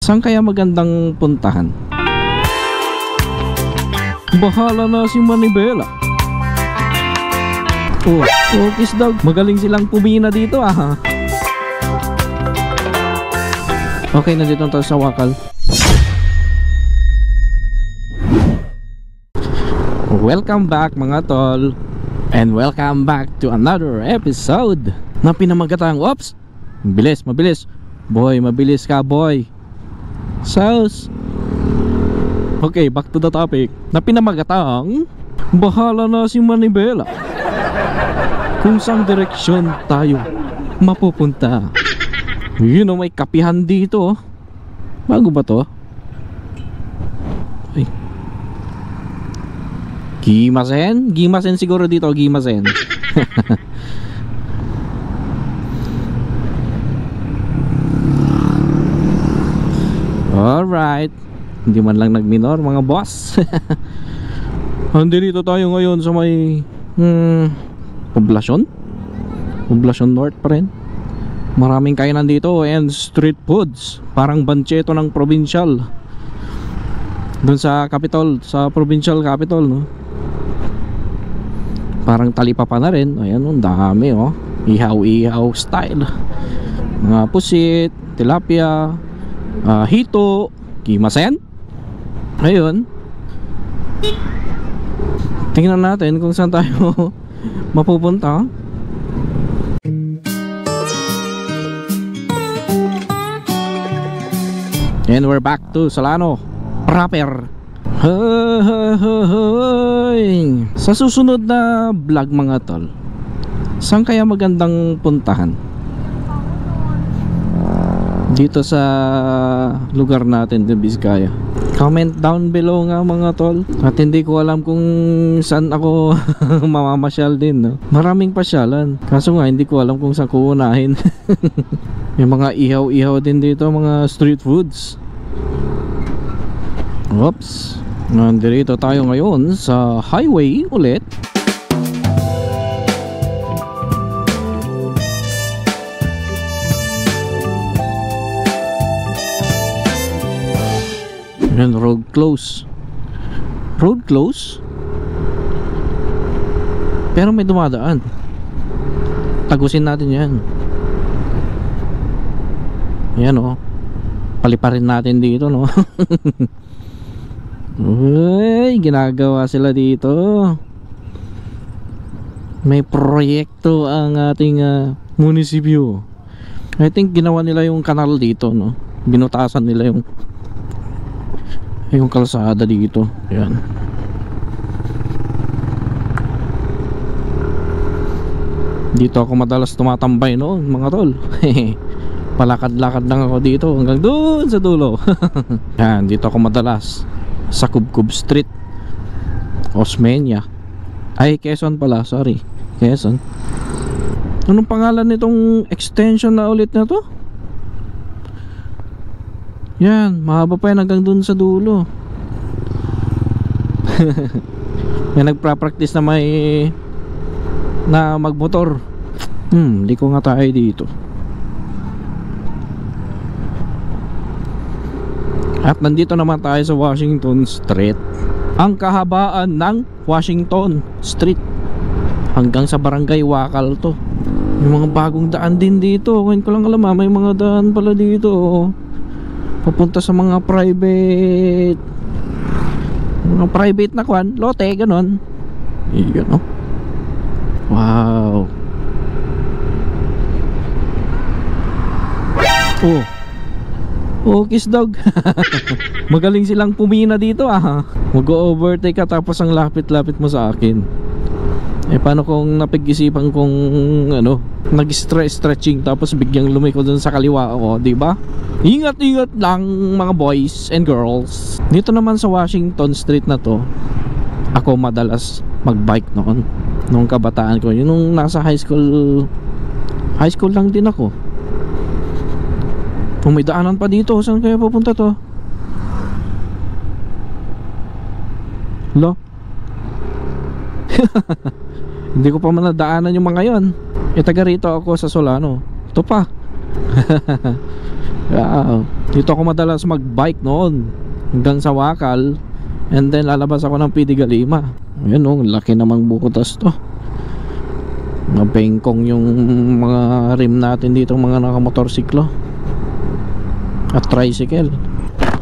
Saan kaya magandang puntahan? Bahala na si Manibela. Oh, Kiss Dog, magaling silang pumina dito ah. Okay, nandito tayo sa Wakal. Welcome back mga tol, and welcome back to another episode na pinamagatang, oops, mabilis boy, mabilis ka boy. Sauce. Okay, back to the topic. Na pinamagatang, bahala na si Manibela kung saan direksyon tayo mapupunta. Yun o, may kapihan dito. Bago ba to? Ay. Gimasen? Gimasen siguro dito, Gimasen. Alright. Hindi man lang nagminor mga boss. Nandito tayo ngayon sa may Poblasyon North pa rin. Maraming kainan dito and street foods. Parang Bancheto ng provincial. Doon sa capital, sa provincial capital, no? Parang talipapa na rin. Ayan, ang dami oh. Ihaw style. Mga pusit, tilapia, hito, Gimasen. Ayun. Tingnan natin kung saan tayo mapupunta. And we're back to Solano proper. Sa susunod na vlog mga tol, saan kaya magandang puntahan dito sa lugar natin, the Vizcaya? Comment down below nga mga tol. At hindi ko alam kung saan ako mamamasyal din, no? Maraming pasyalan, kaso nga hindi ko alam kung saan ko unahin. May mga ihaw din dito, mga street foods. Oops. Nandito tayo ngayon sa highway ulit. And road close. Road close? Pero may dumadaan. Tagusin natin yan. Ayan o. Paliparin natin dito, no? Uy, ginagawa sila dito. May proyekto ang ating munisipyo. I think ginawa nila yung kanal dito, no? Binutasan nila yung kalsada dito. Ayan. Dito ako madalas tumatambay noon mga tol. Palakad-lakad lang ako dito hanggang doon sa dulo. Yan, dito ako madalas sa Kubkub Street, Osmeña. Ay, Quezon pala, sorry, Quezon. Anong pangalan nitong extension na ulit na to? Yan, mahaba pa yan hanggang dun sa dulo. May nagpa-practice na magmotor. Hindi ko nga tayo dito. At nandito naman tayo sa Washington Street. Ang kahabaan ng Washington Street hanggang sa Barangay Wakal to. May mga bagong daan din dito. Ngayon ko lang alam, may mga daan pala dito. Papunta sa mga private na kwan, lote, ganon. Iyon, oh. Wow. Oh, Kiss Dog. Magaling silang pumina dito ah. Mag-overtake ka tapos ang lapit-lapit mo sa akin. Paano kung napag-isipan kong nag-stretching tapos biglang lumiko dun sa kaliwa ako, di ba? Ingat lang mga boys and girls. Dito naman sa Washington Street na to, ako madalas magbike noon. Nung kabataan ko, yun nung nasa high school lang din ako. Kung may daanan pa dito, saan kaya pupunta to? Lo? Hindi ko pa man nadaanan yung mga yon. Taga rito ako sa Solano. Ito pa. Wow. Dito ako madalas mag-bike noon hanggang sa Wakal, and then lalabas ako ng PD Galima. Ayan oh, laki namang butas to. Mabengkong yung mga rim natin dito, mga nakamotorsiklo at tricycle.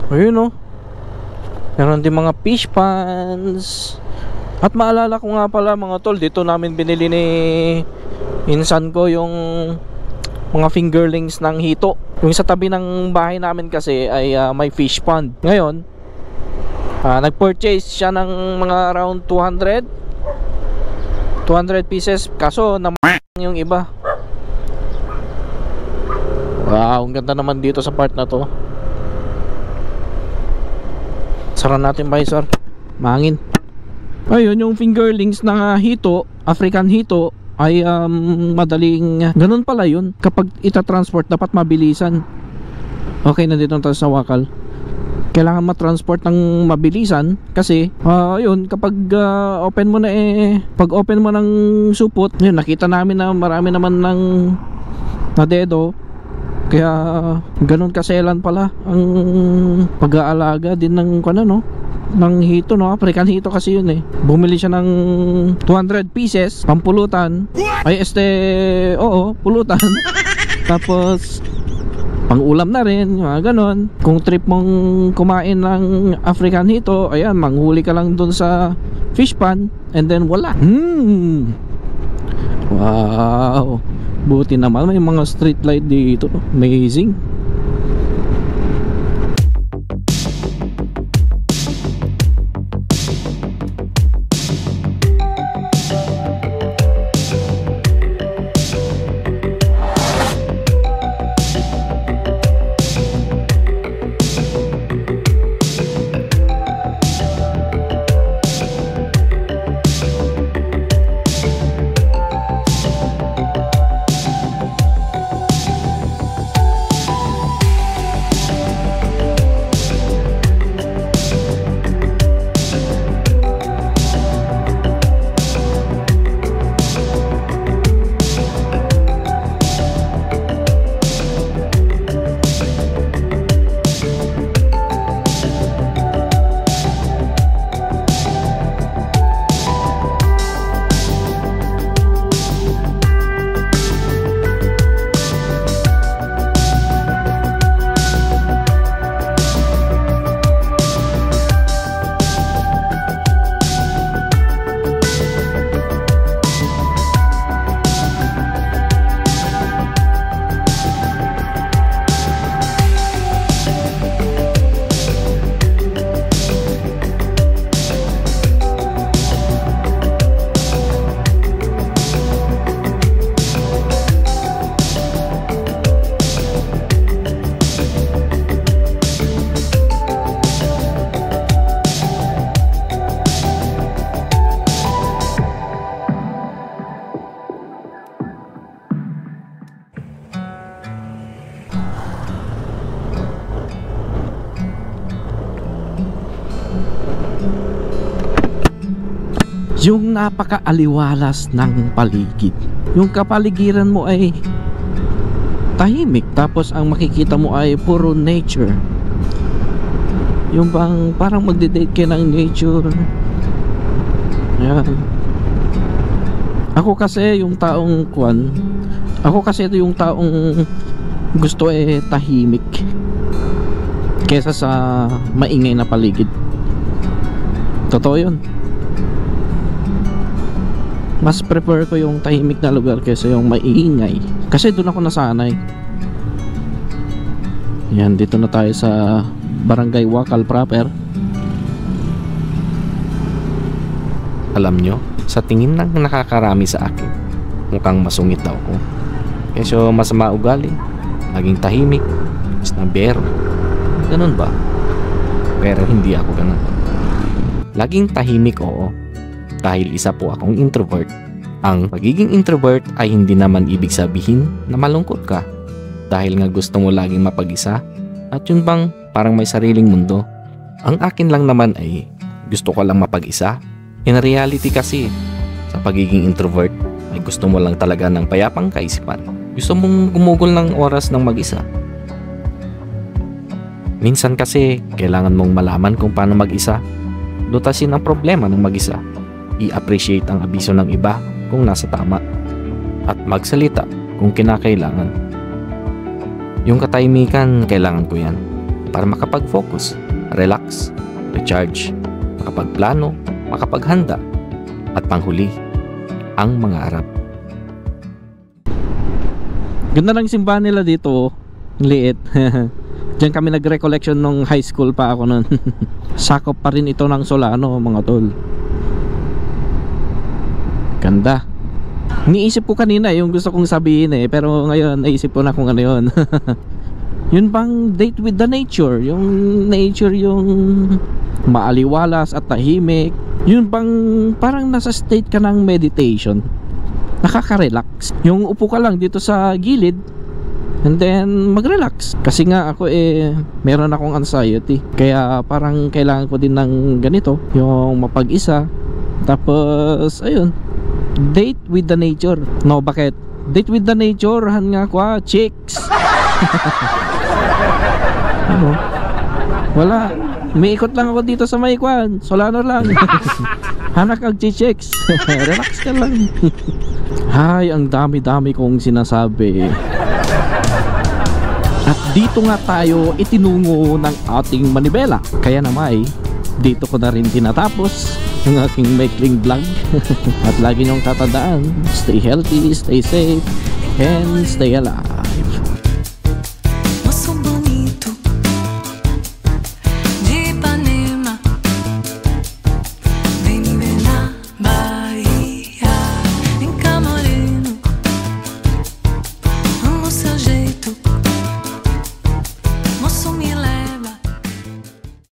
Ayun oh, meron din mga fish ponds. At maalala ko nga pala mga tol, dito namin binili ni insan ko yung mga fingerlings ng hito. Yung sa tabi ng bahay namin kasi ay may fish pond. Ngayon nag-purchase siya ng mga around 200 pieces, kaso na yung iba. Wow, ang ganda naman dito sa part na to. Sara natin visor, mangin. Ayun, yung fingerlings na hito, African hito, ay madaling, ganun pala yun. Kapag itatransport, dapat mabilisan. Okay, nandito tayo sa Wakal. Kailangan matransport ng mabilisan kasi, yun, kapag open mo na pag open mo ng supot, yun, nakita namin na marami naman ng nadedo. Kaya, ganun kaselan pala ang pag-aalaga din ng no? Ng hito, no? African hito kasi yun eh. Bumili siya ng 200 pieces pampulutan. Ay oo, pulutan. Tapos pang ulam na rin, mga ganon. Kung trip mong kumain ng African hito, ayan, manghuli ka lang dun sa fish pan, and then wala. Wow, buti naman may mga street light dito. Amazing. Yung napakaaliwalas ng paligid. Yung kapaligiran mo ay tahimik, tapos ang makikita mo ay puro nature. Yung bang parang magde-date ka ng nature. Ayan. Ako kasi yung taong gusto tahimik kesa sa maingay na paligid. Totoo yun. Mas prefer ko yung tahimik na lugar kaysa yung maingay, kasi doon ako nasanay. Yan, dito na tayo sa Barangay Wakal proper. Alam nyo, sa tingin ng nakakarami sa akin, mukhang masungit daw ko. Kesyo masama ugali, naging tahimik, snabero. Ganun ba? Pero hindi ako ganun. Laging tahimik, oo, dahil isa po akong introvert. Ang pagiging introvert ay hindi naman ibig sabihin na malungkot ka, dahil nga gusto mo laging mapag-isa at yun bang parang may sariling mundo. Ang akin lang naman ay gusto ko lang mapag-isa. In reality kasi, sa pagiging introvert ay gusto mo lang talaga ng payapang kaisipan. Gusto mong gumugol ng oras ng mag-isa. Minsan kasi, kailangan mong malaman kung paano mag-isa. Lutasin ang problema ng mag-isa. I-appreciate ang abiso ng iba kung nasa tama. At magsalita kung kinakailangan. Yung katahimikan, kailangan ko yan. Para makapag-focus, relax, recharge, makapagplano, makapaghanda, at panghuli, ang mga harap. Ganda ng simbahan nila dito, liit. Diyan kami nag-recollection nung high school pa ako nun. Sakop pa rin ito ng Solano, mga tol. Ganda. Niisip ko kanina yung gusto kong sabihin pero ngayon naisip ko na kung ano yun. Yun bang date with the nature. Yung nature yung maaliwalas at tahimik. Yun bang parang nasa state ka ng meditation. Nakaka-relax. Yung upo ka lang dito sa gilid and then mag-relax. Kasi nga ako meron akong anxiety. Kaya parang kailangan ko din ng ganito, yung mapag-isa. Tapos ayun, date with the nature. No, bakit? Date with the nature, han nga ko, chicks. Ano? Wala. Umiikot lang ako dito sa may kwan. Solano lang. Hanak ang chicks. Relax ka lang. Hay, ang dami-dami kong sinasabi. At dito nga tayo itinungo ng ating manibela. Kaya naman dito ko na rin tinatapos ang aking maikling vlog. At lagi niyong tatandaan, stay healthy, stay safe, and stay alive.